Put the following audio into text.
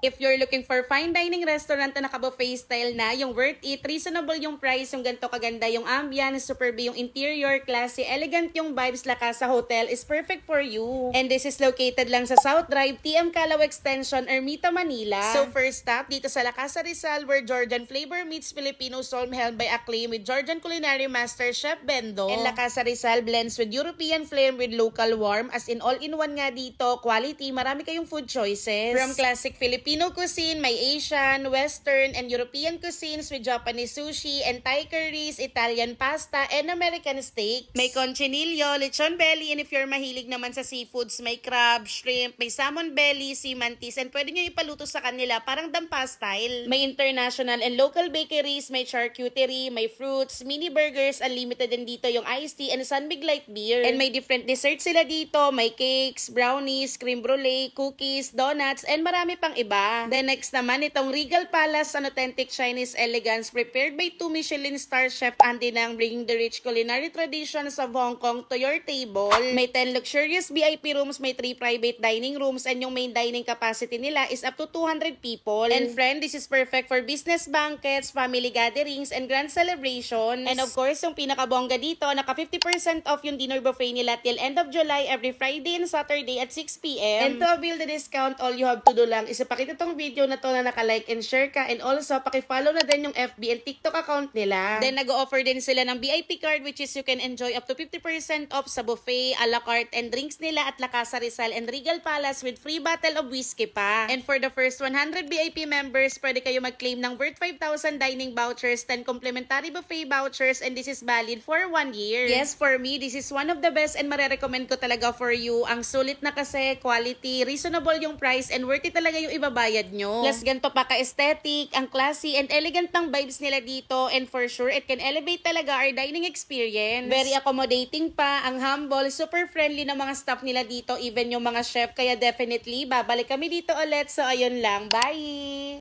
If you're looking for fine dining restaurant na naka-buffet style na, yung worth it, reasonable yung price, yung ganito kaganda yung ambience, superb yung interior, classy, elegant yung vibes, La Casa Hotel is perfect for you. And this is located lang sa South Drive, TM Calao Extension, Ermita, Manila. So first stop dito sa La Casa Rizal, where Georgian flavor meets Filipino soul, helmed by acclaim with Georgian culinary master Chef Bendo. And La Casa Rizal blends with European flair with local warmth, as in all-in-one nga dito, quality, marami kayong food choices. From classic Filipino cuisine, may Asian, Western, and European cuisines with Japanese sushi and Thai curries, Italian pasta, and American steaks. May conchinillo, lechon belly, and if you're mahilig naman sa seafoods, may crab, shrimp, may salmon belly, sea mantis, and pwede nyo ipaluto sa kanila parang dampa style. May international and local bakeries, may charcuterie, may fruits, mini burgers, unlimited din dito yung iced tea and Sunbig Light beer. And may different desserts sila dito, may cakes, brownies, creme brulee, cookies, donuts, and marami pang iba. Then next naman, itong Regal Palace, an authentic Chinese elegance prepared by 2 Michelin star chef Andy Nang, bringing the rich culinary traditions of Hong Kong to your table. May 10 luxurious VIP rooms, may 3 private dining rooms, and yung main dining capacity nila is up to 200 people. And friend, this is perfect for business banquets, family gatherings, and grand celebrations. And of course, yung pinakabongga dito, naka 50% off yung dinner buffet nila till end of July every Friday and Saturday at 6 p.m. And to avail the discount, all you have to do lang is ipakita tong video na to na naka-like and share ka, and also paki-follow na din yung FB and TikTok account nila. Then nag-o-offer din sila ng VIP card, which is you can enjoy up to 50% off sa buffet, a la carte, and drinks nila at La Casa Rizal and Regal Palace with free bottle of whiskey pa. And for the first 100 VIP members, pwede kayo mag-claim ng worth 5,000 dining vouchers, 10 complimentary buffet vouchers, and this is valid for 1 year. Yes, for me, this is one of the best and marerecommend ko talaga for you. Ang sulit na kasi, quality, reasonable yung price, and worth it talaga yung ibabayad nyo. Plus, ganito pa ka-aesthetic, ang classy and elegant ng vibes nila dito, and for sure, it can elevate talaga our dining experience. Very accommodating pa, ang humble, super friendly ng mga staff nila dito, even yung mga chef, kaya definitely, babalik kami dito ulit. So, ayun lang. Bye!